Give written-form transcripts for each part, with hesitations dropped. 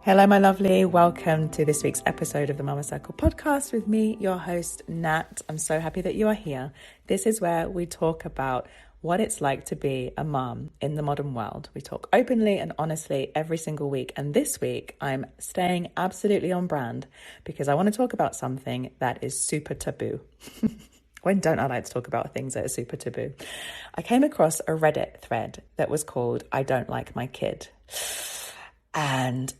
Hello, my lovely. Welcome to this week's episode of the Mama Circle podcast with me, your host, Nat. I'm so happy that you are here. This is where we talk about what it's like to be a mom in the modern world. We talk openly and honestly every single week. And this week, I'm staying absolutely on brand because I want to talk about something that is super taboo. When don't I like to talk about things that are super taboo? I came across a Reddit thread that was called I Don't Like My Kid. And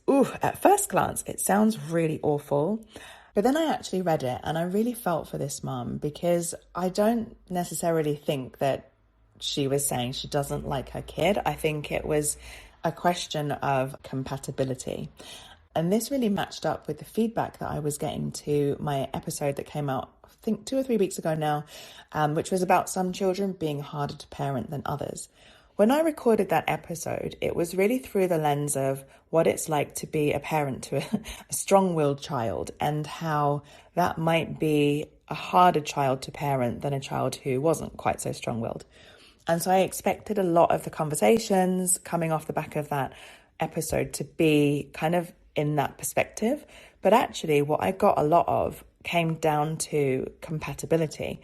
at first glance, it sounds really awful. But then I actually read it and I really felt for this mum because I don't necessarily think that she was saying she doesn't like her kid. I think it was a question of compatibility. And this really matched up with the feedback that I was getting to my episode that came out, I think 2 or 3 weeks ago now, which was about some children being harder to parent than others. When I recorded that episode, it was really through the lens of what it's like to be a parent to a strong-willed child and how that might be a harder child to parent than a child who wasn't quite so strong-willed. And so I expected a lot of the conversations coming off the back of that episode to be kind of in that perspective. But actually what I got a lot of came down to compatibility.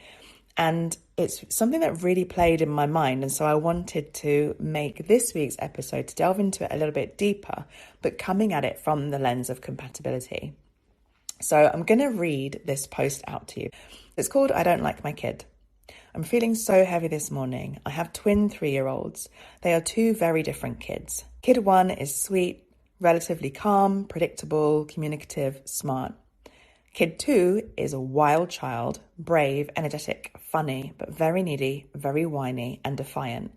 And it's something that really played in my mind. And so I wanted to make this week's episode to delve into it a little bit deeper, but coming at it from the lens of compatibility. So I'm going to read this post out to you. It's called I Don't Like My Kid. I'm feeling so heavy this morning. I have twin 3-year-olds. They are 2 very different kids. Kid 1 is sweet, relatively calm, predictable, communicative, smart. Kid 2 is a wild child, brave, energetic, funny, but very needy, very whiny and defiant.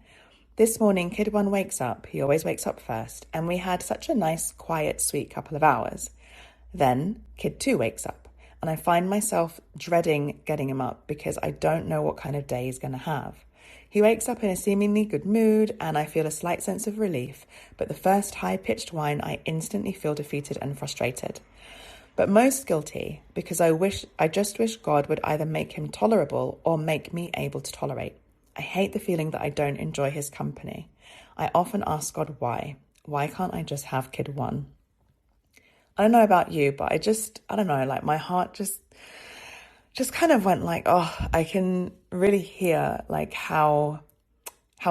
This morning, Kid 1 wakes up. He always wakes up first, and we had such a nice, quiet, sweet couple of hours. Then Kid 2 wakes up, and I find myself dreading getting him up because I don't know what kind of day he's going to have. He wakes up in a seemingly good mood, and I feel a slight sense of relief, but the first high-pitched whine, I instantly feel defeated and frustrated. But most guilty because I just wish God would either make him tolerable or make me able to tolerate. I hate the feeling that I don't enjoy his company. I often ask God why. Why can't I just have Kid 1? I don't know about you, but I don't know, like my heart just kind of went like, oh, I can really hear like how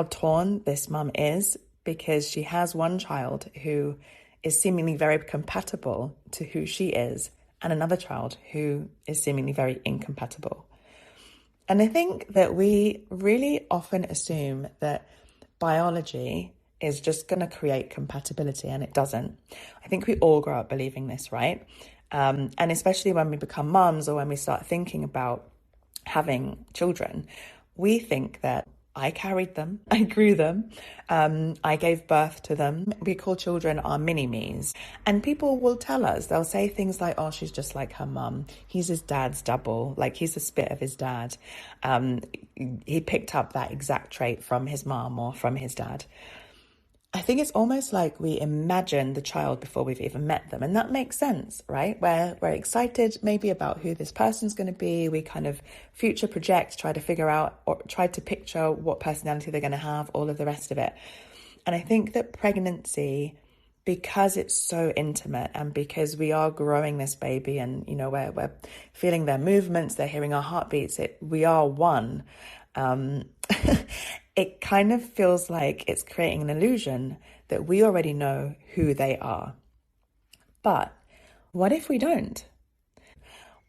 torn this mum is because she has one child who is seemingly very compatible to who she is, and another child who is seemingly very incompatible. And I think that we really often assume that biology is just going to create compatibility, and it doesn't. I think we all grow up believing this, right? And especially when we become mums or when we start thinking about having children, we think that I carried them, I grew them, I gave birth to them. We call children our mini-me's. And people will tell us, they'll say things like, oh, she's just like her mum. He's his dad's double, like he's the spit of his dad. He picked up that exact trait from his mum or from his dad. I think it's almost like we imagine the child before we've even met them. And that makes sense, right? We're excited maybe about who this person's going to be. We kind of future project, try to figure out or try to picture what personality they're going to have, all of the rest of it. And I think that pregnancy, because it's so intimate and because we are growing this baby and, you know, we're feeling their movements, they're hearing our heartbeats, we are one. It kind of feels like it's creating an illusion that we already know who they are. But what if we don't?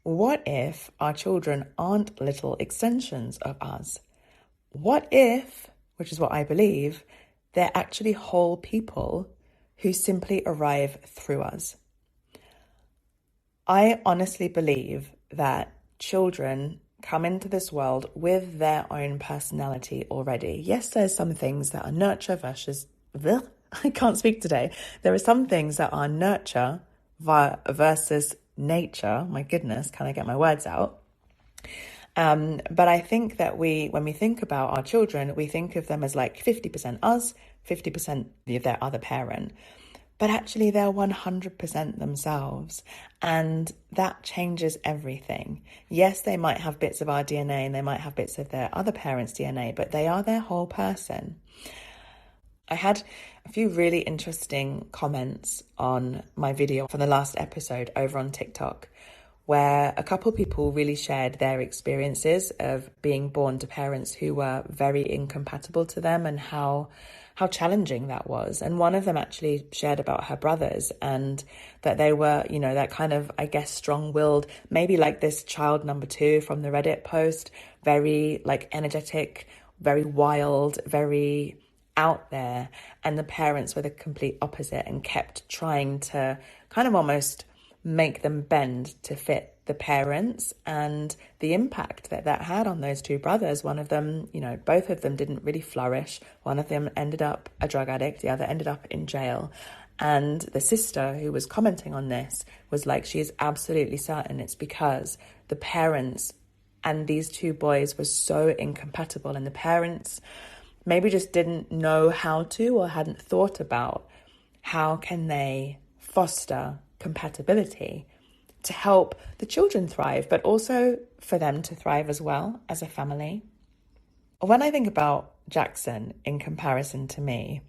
What if our children aren't little extensions of us? What if, which is what I believe, they're actually whole people who simply arrive through us? I honestly believe that children come into this world with their own personality already. Yes, there's some things that are nurture versus... I can't speak today. There are some things that are nurture versus nature. My goodness, can I get my words out? But I think that when we think about our children, we think of them as like 50% us, 50% their other parent. But actually they're 100% themselves, and that changes everything. Yes, they might have bits of our DNA and they might have bits of their other parents' DNA, but they are their whole person. I had a few really interesting comments on my video from the last episode over on TikTok, where a couple of people really shared their experiences of being born to parents who were very incompatible to them and how challenging that was. And one of them actually shared about her brothers and that they were, that kind of, I guess, strong-willed, maybe like this child number 2 from the Reddit post, very like energetic, very wild, very out there, and the parents were the complete opposite and kept trying to kind of almost make them bend to fit the parents, and the impact that had on those 2 brothers. One of them, both of them didn't really flourish. One of them ended up a drug addict, the other ended up in jail. And the sister who was commenting on this was like, she is absolutely certain it's because the parents and these 2 boys were so incompatible, and the parents maybe just didn't know how to or hadn't thought about how can they foster compatibility to help the children thrive, but also for them to thrive as well as a family. When I think about Jackson in comparison to me,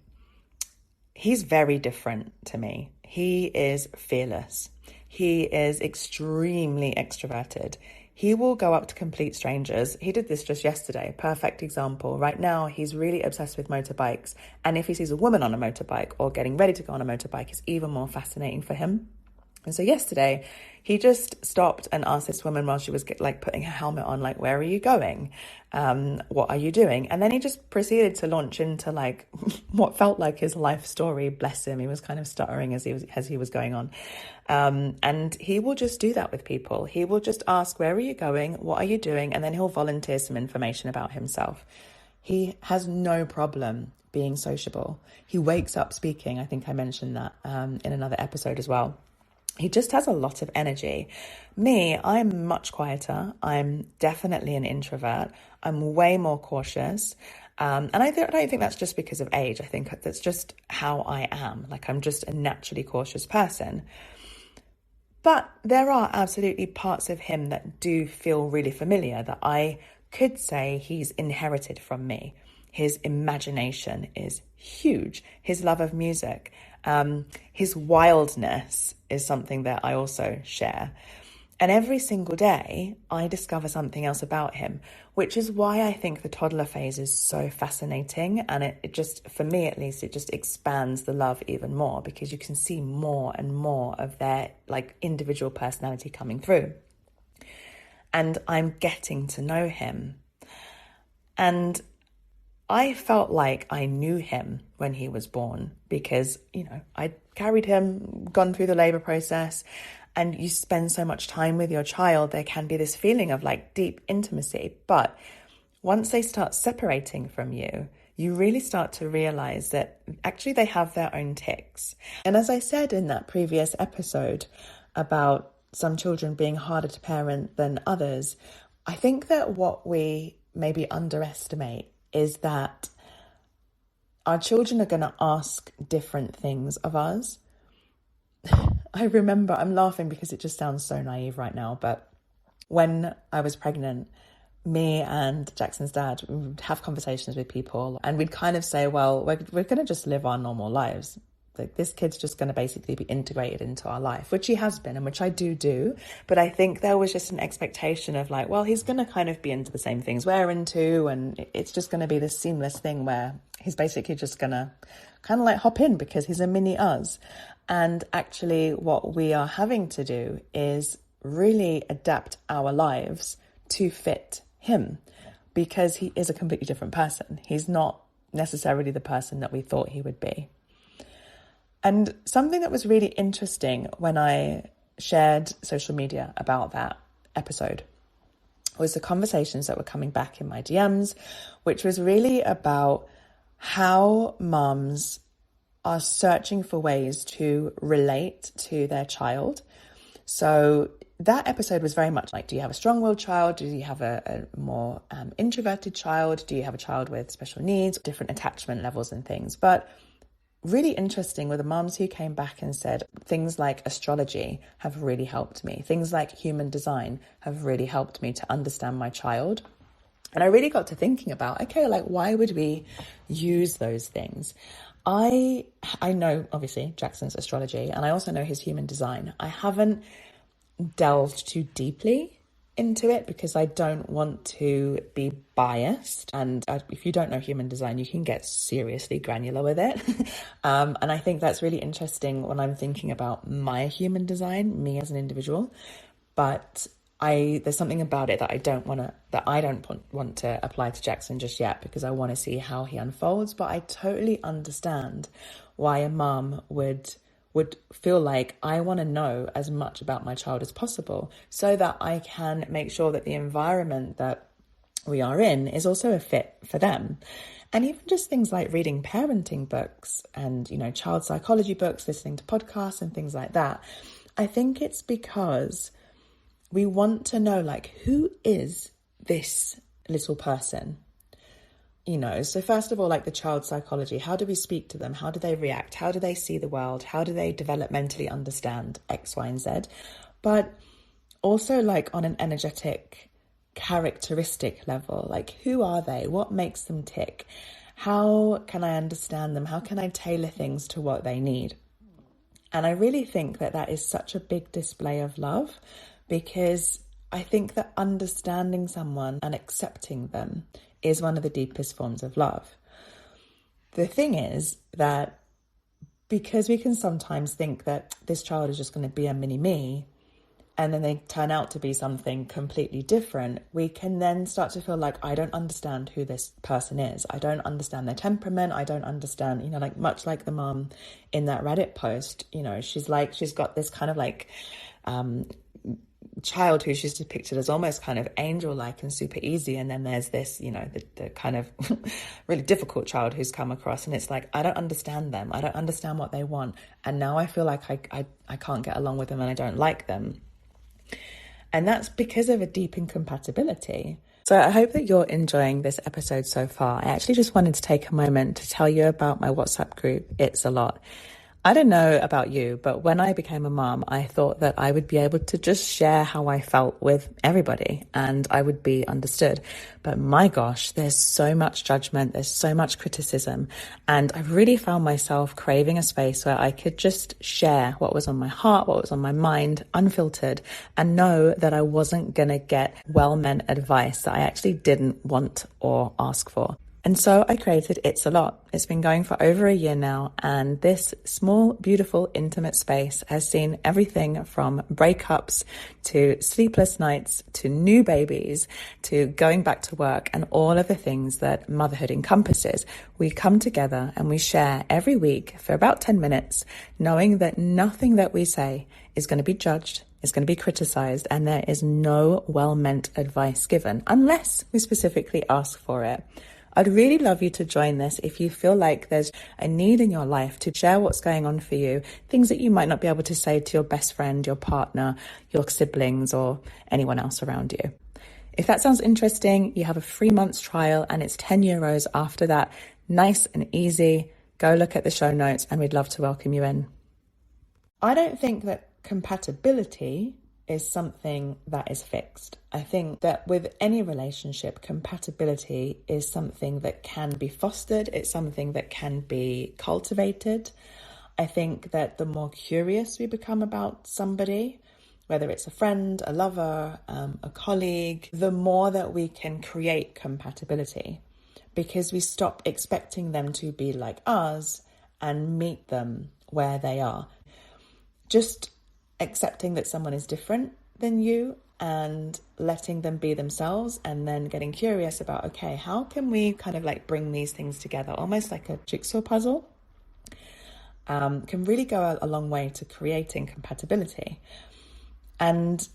he's very different to me. He is fearless. He is extremely extroverted. He will go up to complete strangers. He did this just yesterday. Perfect example. Right now, he's really obsessed with motorbikes. And if he sees a woman on a motorbike or getting ready to go on a motorbike, it's even more fascinating for him. And so yesterday, he just stopped and asked this woman while she was putting her helmet on, where are you going? What are you doing? And then he just proceeded to launch into what felt like his life story. Bless him. He was kind of stuttering as he was going on. And he will just do that with people. He will just ask, where are you going? What are you doing? And then he'll volunteer some information about himself. He has no problem being sociable. He wakes up speaking. I think I mentioned that in another episode as well. He just has a lot of energy. Me, I'm much quieter. I'm definitely an introvert. I'm way more cautious. And I don't think that's just because of age. I think that's just how I am. I'm just a naturally cautious person. But there are absolutely parts of him that do feel really familiar, that I could say he's inherited from me. His imagination is huge. His love of music, his wildness is something that I also share. And every single day, I discover something else about him, which is why I think the toddler phase is so fascinating. And it just, for me at least, it just expands the love even more, because you can see more and more of their individual personality coming through. And I'm getting to know him. And I felt like I knew him when he was born because, I carried him, gone through the labor process, and you spend so much time with your child, there can be this feeling of deep intimacy. But once they start separating from you, you really start to realize that actually they have their own tics. And as I said in that previous episode about some children being harder to parent than others, I think that what we maybe underestimate is that our children are going to ask different things of us. I remember, I'm laughing because it just sounds so naive right now, but when I was pregnant, me and Jackson's dad would have conversations with people and we'd kind of say, well, we're going to just live our normal lives. This kid's just going to basically be integrated into our life, which he has been and which I do. But I think there was just an expectation of well, he's going to kind of be into the same things we're into. And it's just going to be this seamless thing where he's basically just going to kind of hop in because he's a mini us. And actually what we are having to do is really adapt our lives to fit him, because he is a completely different person. He's not necessarily the person that we thought he would be. And something that was really interesting when I shared social media about that episode was the conversations that were coming back in my DMs, which was really about how mums are searching for ways to relate to their child. So that episode was very much do you have a strong-willed child? Do you have a more introverted child? Do you have a child with special needs, different attachment levels and things? But really interesting were the moms who came back and said things like astrology have really helped me. Things like human design have really helped me to understand my child. And I really got to thinking about, okay, like, why would we use those things? I know, obviously, Jackson's astrology, and I also know his human design. I haven't delved too deeply into it because I don't want to be biased. And if you don't know human design, you can get seriously granular with it. And I think that's really interesting when I'm thinking about my human design, me as an individual. But there's something about it that I don't want to apply to Jackson just yet, because I want to see how he unfolds. But I totally understand why a mom would feel like, I want to know as much about my child as possible so that I can make sure that the environment that we are in is also a fit for them. And even just things like reading parenting books and, child psychology books, listening to podcasts and things like that. I think it's because we want to know, like, who is this little person? So first of all, like the child psychology, how do we speak to them? How do they react? How do they see the world? How do they developmentally understand X, Y, and Z? But also, like, on an energetic, characteristic level, like, who are they? What makes them tick? How can I understand them? How can I tailor things to what they need? And I really think that is such a big display of love, because I think that understanding someone and accepting them is one of the deepest forms of love. The thing is that because we can sometimes think that this child is just going to be a mini me, and then they turn out to be something completely different, we can then start to feel like, I don't understand who this person is. I don't understand their temperament. I don't understand, like, much like the mom in that Reddit post, she's got this kind of like, child who she's depicted as almost kind of angel-like and super easy, and then there's this the kind of really difficult child who's come across, and it's like, I don't understand them, I don't understand what they want, and now I feel like I can't get along with them and I don't like them. And that's because of a deep incompatibility. So I hope that you're enjoying this episode so far. I actually just wanted to take a moment to tell you about my WhatsApp group, It's a Lot. I don't know about you, but when I became a mom, I thought that I would be able to just share how I felt with everybody and I would be understood. But my gosh, there's so much judgment, there's so much criticism. And I really found myself craving a space where I could just share what was on my heart, what was on my mind, unfiltered, and know that I wasn't going to get well-meant advice that I actually didn't want or ask for. And so I created It's a Lot. It's been going for over a year now, and this small, beautiful, intimate space has seen everything from breakups to sleepless nights to new babies to going back to work and all of the things that motherhood encompasses. We come together and we share every week for about 10 minutes, knowing that nothing that we say is going to be judged, is going to be criticized, and there is no well-meant advice given unless we specifically ask for it. I'd really love you to join this if you feel like there's a need in your life to share what's going on for you, things that you might not be able to say to your best friend, your partner, your siblings, or anyone else around you. If that sounds interesting, you have a 3 months trial and it's €10 after that. Nice and easy. Go look at the show notes and we'd love to welcome you in. I don't think that compatibility is something that is fixed. I think that with any relationship, compatibility is something that can be fostered. It's something that can be cultivated. I think that the more curious we become about somebody, whether it's a friend, a lover, a colleague, the more that we can create compatibility, because we stop expecting them to be like us and meet them where they are. Just accepting that someone is different than you and letting them be themselves, and then getting curious about, okay, how can we kind of like bring these things together, almost like a jigsaw puzzle, can really go a long way to creating compatibility. And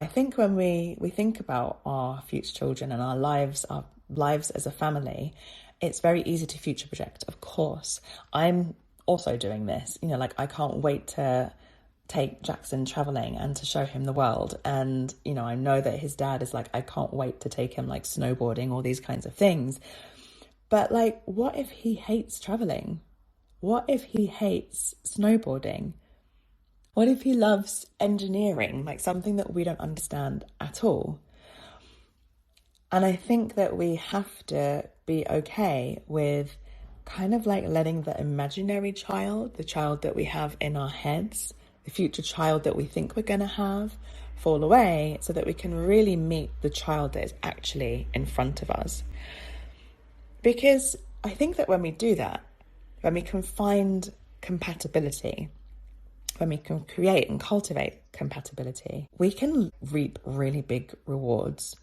I think when we think about our future children and our lives as a family, it's very easy to future project. Of course, I'm also doing this, like I can't wait to take Jackson traveling and to show him the world. And, I know that his dad is like, I can't wait to take him like snowboarding, all these kinds of things. But like, what if he hates traveling? What if he hates snowboarding? What if he loves engineering, like something that we don't understand at all? And I think that we have to be okay with kind of like letting the imaginary child, the child that we have in our heads, the future child that we think we're going to have, fall away so that we can really meet the child that is actually in front of us. Because I think that when we do that, when we can find compatibility, when we can create and cultivate compatibility, we can reap really big rewards.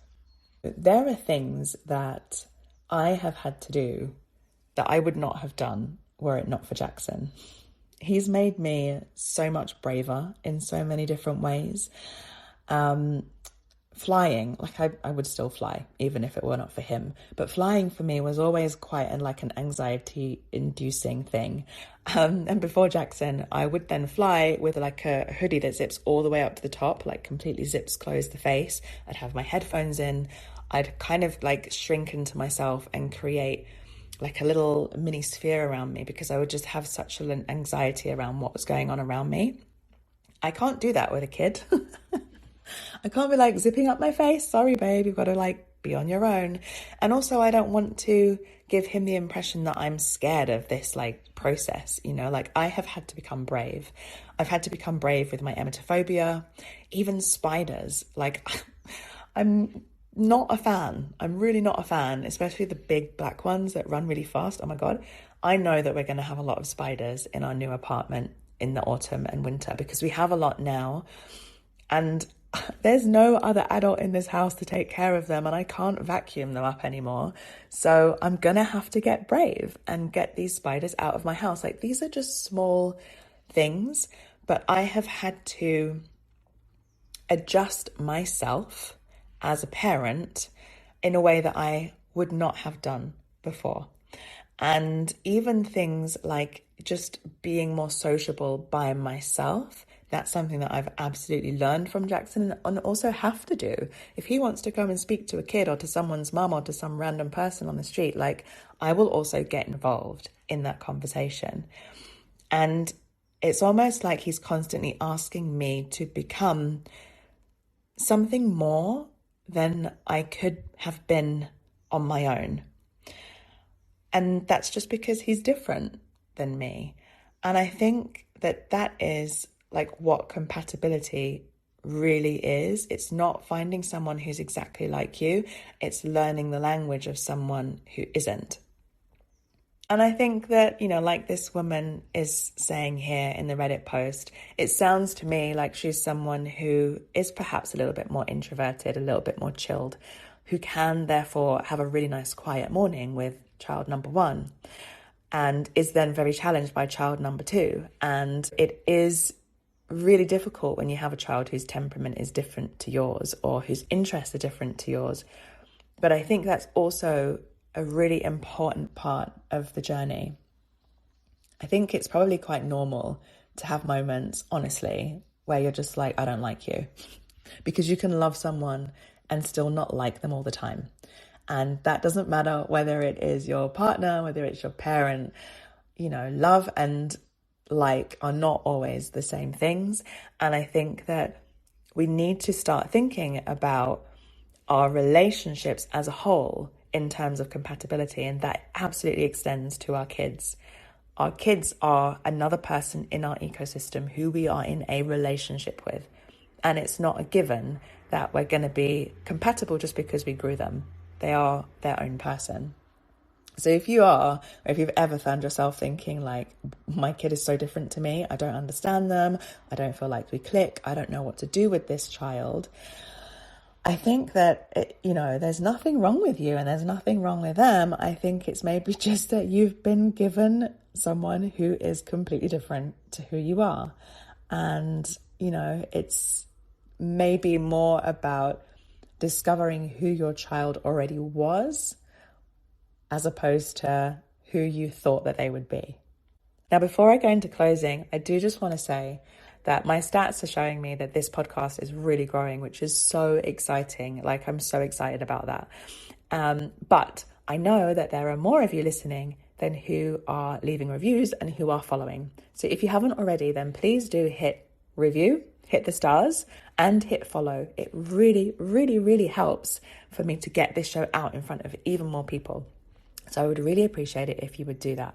There are things that I have had to do that I would not have done were it not for Jackson. He's made me so much braver in so many different ways. Flying, like I would still fly, even if it were not for him. But flying for me was always quite an anxiety-inducing thing. And before Jackson, I would then fly with like a hoodie that zips all the way up to the top, like completely zips closed the face. I'd have my headphones in. I'd kind of like shrink into myself and create like a little mini sphere around me because I would just have such an anxiety around what was going on around me. I can't do that with a kid. I can't be like zipping up my face. Sorry, babe, you've got to like be on your own. And also I don't want to give him the impression that I'm scared of this like process, you know, like I have had to become brave. I've had to become brave with my emetophobia, even spiders. Like I'm not a fan. I'm really not a fan, especially the big black ones that run really fast. Oh my God. I know that we're going to have a lot of spiders in our new apartment in the autumn and winter because we have a lot now. And there's no other adult in this house to take care of them and I can't vacuum them up anymore. So I'm going to have to get brave and get these spiders out of my house. Like these are just small things, but I have had to adjust myself as a parent in a way that I would not have done before. And even things like just being more sociable by myself, that's something that I've absolutely learned from Jackson and also have to do. If he wants to come and speak to a kid or to someone's mum or to some random person on the street, like I will also get involved in that conversation. And it's almost like he's constantly asking me to become something more than I could have been on my own. And that's just because he's different than me. And I think that that is like what compatibility really is. It's not finding someone who's exactly like you. It's learning the language of someone who isn't. And I think that, you know, like this woman is saying here in the Reddit post, it sounds to me like she's someone who is perhaps a little bit more introverted, a little bit more chilled, who can therefore have a really nice quiet morning with child number one and is then very challenged by child number two. And it is really difficult when you have a child whose temperament is different to yours or whose interests are different to yours. But I think that's also a really important part of the journey. I think it's probably quite normal to have moments, honestly, where you're just like, I don't like you. Because you can love someone and still not like them all the time. And that doesn't matter whether it is your partner, whether it's your parent, you know, love and like are not always the same things. And I think that we need to start thinking about our relationships as a whole in terms of compatibility. And that absolutely extends to our kids. Our kids are another person in our ecosystem who we are in a relationship with. And it's not a given that we're going to be compatible just because we grew them. They are their own person. So if you are, or if you've ever found yourself thinking like, my kid is so different to me, I don't understand them, I don't feel like we click, I don't know what to do with this child, I think that, there's nothing wrong with you and there's nothing wrong with them. I think it's maybe just that you've been given someone who is completely different to who you are. And, it's maybe more about discovering who your child already was as opposed to who you thought that they would be. Now, before I go into closing, I do just want to say that my stats are showing me that this podcast is really growing, which is so exciting. Like, I'm so excited about that. But I know that there are more of you listening than who are leaving reviews and who are following. So if you haven't already, then please do hit review, hit the stars, and hit follow. It really, really, really helps for me to get this show out in front of even more people. So I would really appreciate it if you would do that.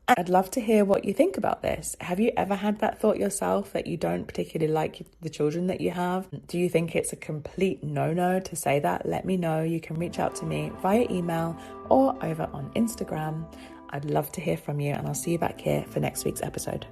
I'd love to hear what you think about this. Have you ever had that thought yourself that you don't particularly like the children that you have? Do you think it's a complete no-no to say that? Let me know. You can reach out to me via email or over on Instagram. I'd love to hear from you, and I'll see you back here for next week's episode.